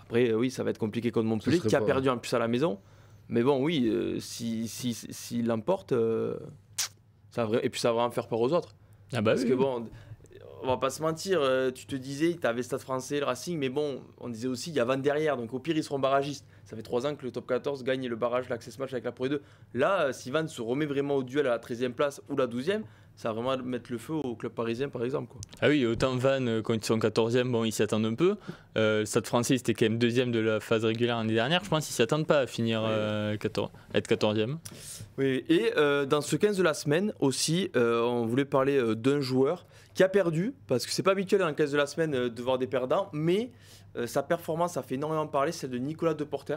Après, oui, ça va être compliqué contre Montpellier, qui a perdu en plus à la maison. Mais bon, oui, s'il l'emporte, et puis ça va vraiment faire peur aux autres. Ah bah Parce oui. que bon, on va pas se mentir, tu te disais, tu avais Stade Français, le Racing, mais bon, on disait aussi, il y a Vannes derrière, donc au pire, ils seront barragistes. Ça fait 3 ans que le top 14 gagne le barrage, l'Access Match avec la Pro 2. Là, si Vannes se remet vraiment au duel à la 13e place ou la 12e, ça va vraiment mettre le feu au club parisien, par exemple, quoi. Ah oui, autant Vannes, quand ils sont 14e, bon, ils s'y attendent un peu. Le Stade Français, c'était quand même 2e de la phase régulière l'année dernière. Je pense qu'ils s'y attendent pas à finir être 14e. Oui, et dans ce 15 de la semaine aussi, on voulait parler d'un joueur qui a perdu, parce que c'est pas habituel dans le 15 de la semaine de voir des perdants, mais sa performance a fait énormément parler, celle de Nicolas Deporter.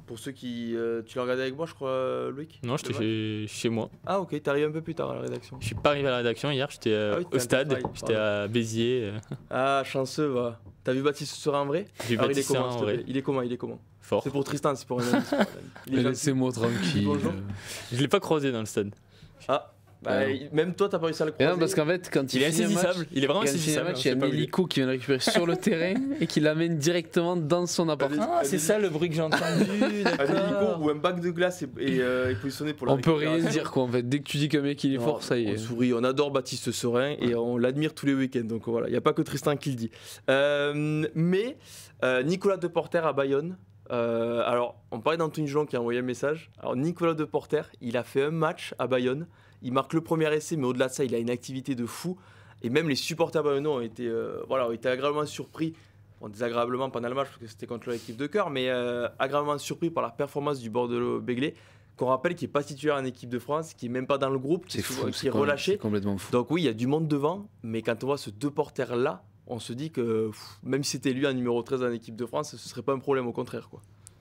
Pour ceux qui... tu l'as regardé avec moi, je crois, Loïc? Non, j'étais chez moi. Ah ok, t'es arrivé un peu plus tard à la rédaction. Je suis pas arrivé à la rédaction hier, j'étais Ah oui, t'es au un stade, peu fly, j'étais à Béziers. Ah, chanceux, va. T'as vu Baptiste Serin en vrai? J'ai vu Alors, Baptiste il est comment, Serin, s'il te plaît ouais. Il est comment? Fort. C'est pour Tristan, c'est pour un ami. Il est gentil. Laissez-moi tranquille. Bonjour. Je l'ai pas croisé dans le stade. Ah, bah, même toi, t'as pas réussi à le Et croiser. non, parce qu'en fait, quand Il est finit un match, insaisissable, il est vraiment quand il finit un insaisissable. match, il y a un hélico qui vient le récupérer sur le terrain et qui l'amène directement dans son appart. Ah, c'est ça le bruit que j'ai entendu. Un hélico ou un bac de glace est positionné pour la On peut rien récupération. dire quoi en fait. Dès que tu dis qu'un mec il est Non, fort, ça y on est. sourit, on adore Baptiste Serin et on l'admire tous les week-ends. Donc voilà, il n'y a pas que Tristan qui le dit. Mais Nicolas Deporter à Bayonne. Alors, on parlait d'Anthony Jean qui a envoyé un message. Alors, Nicolas Deporter, il a fait un match à Bayonne. Il marque le premier essai, mais au-delà de ça, il a une activité de fou. Et même les supporters bayonnais ont été agréablement surpris. Bon, désagréablement pendant le match parce que c'était contre l'équipe de cœur, mais agréablement surpris par la performance du Bordeaux-Bègles, qu'on rappelle qui n'est pas titulaire en équipe de France, qui n'est même pas dans le groupe, C'est fou, qui est relâché. C'est complètement fou. Donc oui, il y a du monde devant, mais quand on voit ce Deporter-là, on se dit que même si c'était lui en numéro 13 en équipe de France, ce ne serait pas un problème, au contraire, quoi.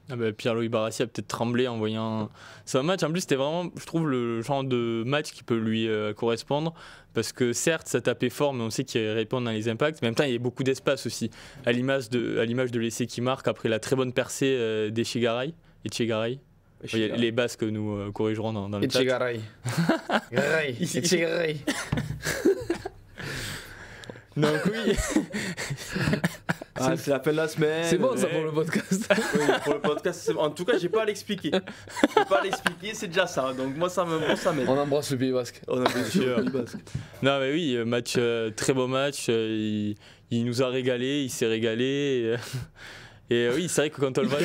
Ah bah, Pierre-Louis Barassi a peut-être tremblé en voyant ce match. En plus, c'était vraiment, je trouve, le genre de match qui peut lui correspondre. Parce que certes, ça tapait fort, mais on sait qu'il répond dans les impacts. Mais en même temps, il y a beaucoup d'espace aussi. À l'image de l'essai qui marque après la très bonne percée d'Echegaray. Les Basques nous corrigeront dans le chat. Echegaray. Echegaray. Donc oui. C'est la fin de la semaine. C'est bon ça pour le podcast. Oui, pour le podcast, c'est bon. En tout cas, j'ai pas à l'expliquer. C'est déjà ça. Donc moi, ça m'aide. On embrasse le Pays Basque. On a bien sûr le Basque. Non mais oui, très beau match. Il nous a régalé, il s'est régalé. Et oui, c'est vrai que quand on le voit.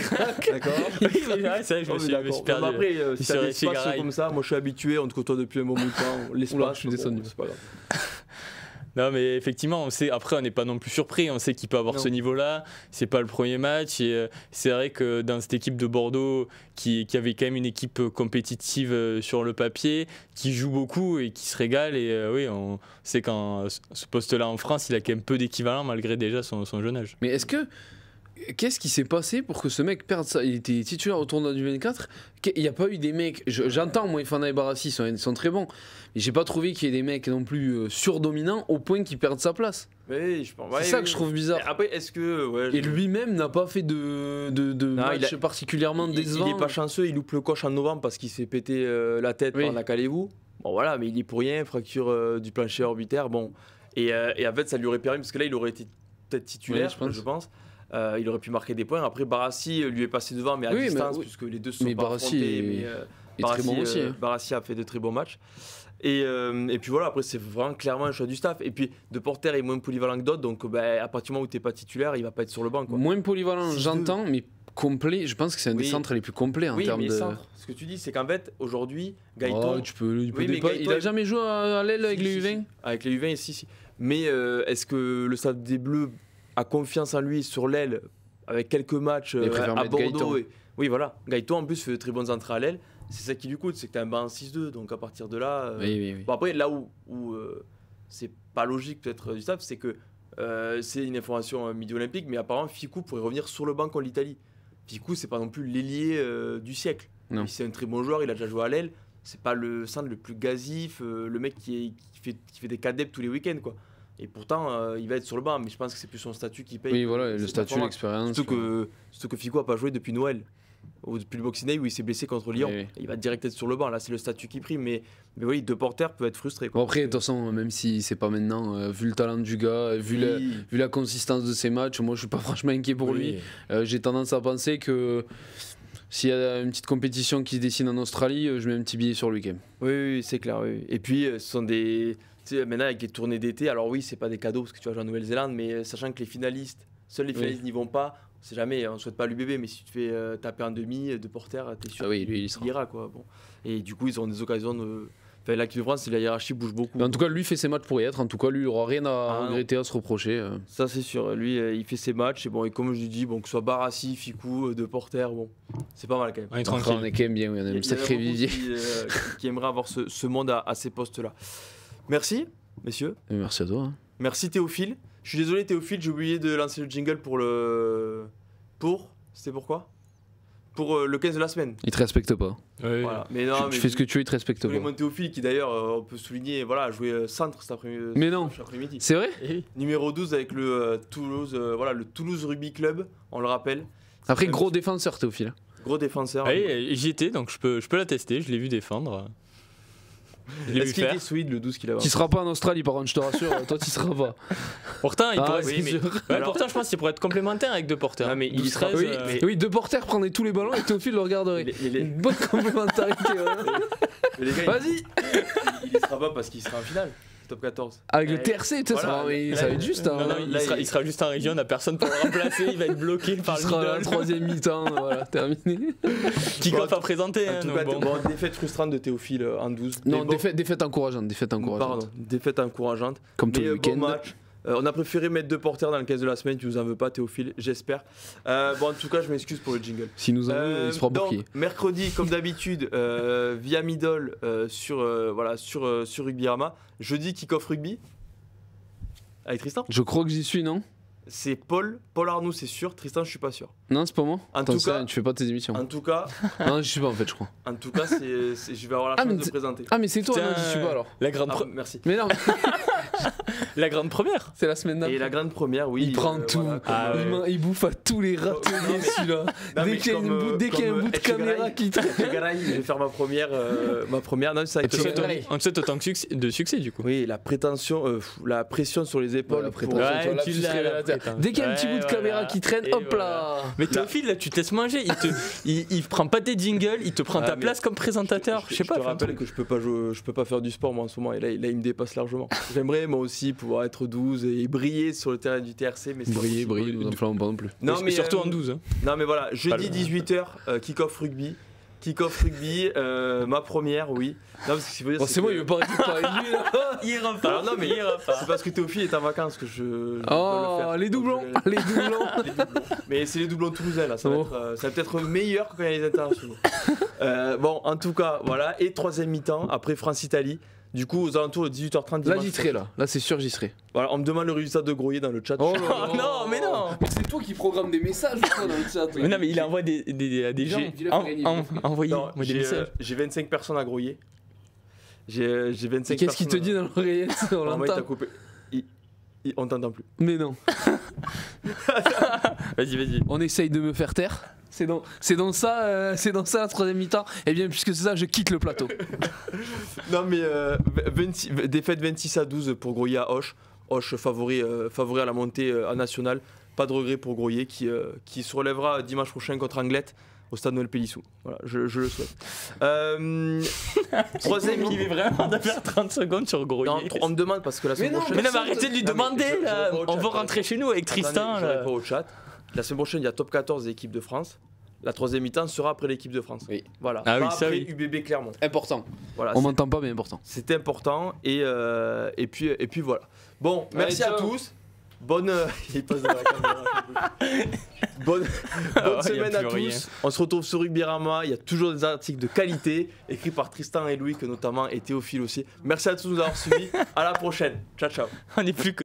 D'accord. Oui, c'est vrai, je me suis perdu. Après, si sur t'as les l'espace Chegaray. comme ça, moi je suis habitué, on te côtoie depuis un moment de temps. Oula, L'espace, je suis descendu. c'est pas grave. Non mais effectivement, on sait, après on n'est pas non plus surpris, on sait qu'il peut avoir Non. ce niveau-là, c'est pas le premier match et c'est vrai que dans cette équipe de Bordeaux qui avait quand même une équipe compétitive sur le papier, qui joue beaucoup et qui se régale et oui, on sait qu'en ce poste-là en France, il a quand même peu d'équivalent malgré déjà son jeune âge. Mais qu'est-ce qui s'est passé pour que ce mec perde ça? Il était titulaire au tournoi du 24. Il n'y a pas eu des mecs. J'entends, moi, Fana et Barassi sont très bons. Mais j'ai pas trouvé qu'il y ait des mecs non plus surdominants au point qu'ils perdent sa place. Oui, je pense. C'est ça que je trouve bizarre. Mais après, est-ce que. Ouais, Et lui-même n'a pas fait de match particulièrement décevant. Il est pas chanceux, il loupe le coche en novembre parce qu'il s'est pété la tête Oui. par la Calez-vous. Bon voilà, mais il est pour rien, fracture du plancher orbitaire. Bon. Et en fait, ça lui aurait permis, parce que là, il aurait été peut-être titulaire, Oui, je pense. Il aurait pu marquer des points. Après, Barassi lui est passé devant, mais à Oui, distance, mais- puisque les deux se sont mais pas Barassi affrontés. est très bon aussi, hein. Barassi a fait de très bons matchs. Et puis voilà, après, c'est vraiment clairement un choix du staff. Et puis, Deporter est moins polyvalent que d'autres, donc à partir du moment où tu n'es pas titulaire, il va pas être sur le banc, quoi. Moins polyvalent, 6-2. j'entends, mais complet. Je pense que c'est un des Oui. centres les plus complets en Oui, termes mais de. centre, ce que tu dis, c'est qu'en fait, aujourd'hui, Gaëton. Oh, tu peux Oui, mais dépasser. Gaëton, Il a jamais joué à l'aile avec Si, les si, U20. si. Avec les U20, si. Mais est-ce que le Stade des Bleus a confiance en lui sur l'aile avec quelques matchs Il préfère à mettre Bordeaux Gaëton. Oui, voilà. Gaëton, en plus, fait de très bonnes entrées à l'aile. C'est ça qui lui coûte, c'est que tu as un banc en 6-2. Donc à partir de là. Oui. Bon, après, là où c'est pas logique peut-être du staff, c'est que c'est une information midi olympique, mais apparemment, Ficou pourrait revenir sur le banc contre l'Italie. Ficou, c'est pas non plus l'ailier du siècle. Non. C'est un très bon joueur, il a déjà joué à l'aile. C'est pas le centre le plus gasif, le mec qui fait des cadets tous les week-ends, quoi. Et pourtant, il va être sur le banc, mais je pense que c'est plus son statut qui paye. Oui, voilà, le C'est statut, performant. l'expérience. Surtout que Figo n'a pas joué depuis Noël. Ou depuis le Boxing Day où il s'est blessé contre Lyon. Oui. Il va direct être sur le banc. Là, c'est le statut qui prime. Mais oui, Deporter peut être frustré, quoi. Bon, après, de toute façon, même si c'est pas maintenant, vu le talent du gars, vu la consistance de ses matchs, moi je suis pas franchement inquiet pour lui. J'ai tendance à penser que S'il y a une petite compétition qui se dessine en Australie, je mets un petit billet sur lui quand même. Oui, c'est clair. Oui. Et puis, ce sont des. Tu sais, maintenant, avec les tournées d'été, alors oui, c'est pas des cadeaux parce que tu vas jouer en Nouvelle-Zélande, mais sachant que les finalistes, seuls les finalistes n'y vont pas, on sait jamais, on ne souhaite pas l'UBB, mais si tu te fais taper en demi de Porter, t'es sûr Ah oui, lui, il qu'il ira. Quoi. Bon. Et du coup, ils ont des occasions de. Enfin, l'équipe de France, la hiérarchie bouge beaucoup. En tout cas, lui fait ses matchs pour y être. En tout cas, lui, il aura rien à non. regretter, à se reprocher. Ça, c'est sûr. Lui, il fait ses matchs. Et, bon, et comme je lui dis, bon, que ce soit Barassi, Ficou, De Porter, bon, c'est pas mal quand même. On est Enfin, tranquille. on est quand même bien, oui, on a Il y un sacré beaucoup vivier. qui aimerait avoir ce monde à ces postes-là. Merci, messieurs. Et merci à toi. Hein. Merci Théophile. Je suis désolé Théophile, j'ai oublié de lancer le jingle pour le... C'était pourquoi Pour le 15 de la semaine. Il te respecte pas. Ouais. Voilà. Mais non, Tu fais ce que tu veux, il te respecte pas. Mon Théophile qui d'ailleurs, on peut souligner, voilà, a joué centre cet après-midi. Mais non. Cet après-midi. C'est vrai? Numéro 12 avec le Toulouse, voilà, le Toulouse Rugby Club, on le rappelle. Après, gros défenseur, Théophile. Gros défenseur. Oui, j'y étais, donc je peux l'attester, je l'ai vu défendre. Je l'ai vu Est-ce qu'il faire. était solide le 12 qu'il a Qui sera pas en Australie, par contre, je te rassure. Toi, tu seras pas. Pourtant, il Ah, pourrait, c'est oui, mais- sûr. Ouais, Alors- pourtant, je pense qu'il pourrait être complémentaire avec deux porteurs. Ah, mais il 12, sera- 13, Oui, mais- oui, De Porter prenait tous les ballons et Théophile le regarderait. Une bonne complémentarité. Mais les gars, Vas-y. il y sera pas parce qu'il sera en finale. Top 14. Avec le Ouais. TRC, tu sais, Voilà. ça va être juste. Hein. Non, non, Là, il sera juste en région, on n'a personne pour le remplacer, il va être bloqué par Il le sera à la middle. troisième mi-temps, voilà, terminé. Kick-off à présenter. En hein, tout donc cas, bon. bon, défaite frustrante de Théophile en 12. Non, Mais bon, défaite encourageante, Pardon, défaite encourageante. Comme tous Mais les bon week-ends. match. On a préféré mettre deux porteurs dans le 15 de la semaine, tu nous en veux pas Théophile, j'espère. Bon, en tout cas, je m'excuse pour le jingle. S'il nous en veut, il se fera donc, bloquer. mercredi, comme d'habitude, via Middle sur Rugbyrama. Jeudi, kick-off rugby avec Tristan. Je crois que j'y suis, non? C'est Paul Arnoux, c'est sûr. Tristan, je suis pas sûr. Non, c'est pas moi. En Attends, tout ça, cas- tu fais pas tes émissions. En tout cas, Non, j'y suis pas en fait, je crois. je vais avoir la Ah, chance mais de c'est- présenter. Ah, mais c'est toi, Putain, non, j'y suis pas alors. La grande, Ah, pre- merci. Mais non, la grande première. c'est la semaine Et d'après. la grande première, oui. Il prend tout. voilà, comme, Ah, ouais. Il bouffe à tous les Non, râteliers, mais- celui-là. Non, Dès mais qu'il y a comme, un bout de caméra qui traîne. Echegaray, je vais faire ma première. Non, ça a On te été. souhaite- on te souhaite autant de succès du coup. Oui, la prétention, la pression sur les épaules. Ouais, la pour- prétention. Ouais, Toi, là, tu tu l'as, serais la révélateur. prétention. Dès qu'il y a un petit Ouais, bout de voilà. caméra qui traîne, Et hop voilà. là. Mais Théophile, là, tu te laisses manger. Il prend pas tes jingles, il te prend Ah, ta mais place comme présentateur. Je sais pas. te fais un rappelle truc. que je peux pas jouer, je peux pas faire du sport moi en ce moment. Et là, il me dépasse largement. J'aimerais moi aussi pouvoir être 12 et briller sur le terrain du TRC, mais c'est pas Briller, possible. briller, nous enflammons pas non plus. Non, mais surtout en 12. hein. Non, mais voilà, Pas jeudi le- 18h, kick-off rugby. Kick-off rugby, ma première, oui. Non, parce que ce qu'il faut dire, Bon, c'est moi, que- il veut pas arrêter de parler de lui là. Il repart. Alors non, mais il repart. c'est parce que Théophile est en vacances que je peux le Oh, faire. les doublons, Donc, je- les doublons. les doublons. Mais c'est les doublons toulousains là, ça va Oh. peut-être meilleur que quand il y a les internationaux. Bon, en tout cas, voilà. Et troisième mi-temps, après France-Italie. Du coup, aux alentours de 18h30. Là, dimanche j'y serai prochain. là. Là, c'est sûr, j'y serai. Voilà, on me demande le résultat de Groyer dans le chat. Oh Oh non, mais non. Mais c'est toi qui programme des messages ou quoi dans le chat. Mais non, mais il envoie des gens. Dis-le, faut gagner. Envoyez Non, moi des messages. j'ai 25 personnes à Groyer. J'ai 25 Et qu'est-ce qu'il te dit dans l'oreillette? On Normalement, il t'a l'entend. coupé. On t'entend plus. Mais non. Vas-y. On essaye de me faire taire. C'est dans ça la troisième mi-temps. Et bien, puisque c'est ça, je quitte le plateau. Non, mais défaite 26-12 pour Groyer à Auch. Auch favori à la montée en nationale. Pas de regret pour Groyer qui se relèvera dimanche prochain contre Anglette au stade Noël Pélissou. Voilà, je le souhaite. Troisième Il est vraiment de faire 30 secondes sur Groyer. Non, on me demande parce que la semaine non, prochaine. Mais non, mais arrêtez de lui Non, mais demander je là. réponds au On chat, veut rentrer chez nous avec Tristan. Attendez, je là. réponds au chat. La semaine prochaine, il y a top 14 des équipes de France. La troisième mi-temps sera après l'équipe de France. Oui. Voilà. Ah oui, Pas ça, après oui. UBB Clermont. Important. Voilà. On m'entend pas, mais important. C'est important et puis voilà. Bon, merci Allez, à ciao. tous. Bonne il passe dans la caméra. Bonne Ah, y a semaine à plus tous. rien. On se retrouve sur Rugbyrama. Il y a toujours des articles de qualité écrits par Tristan et Louis, que notamment et Théophile aussi. Merci à tous de nous avoir suivis. À la prochaine. Ciao ciao. On est plus que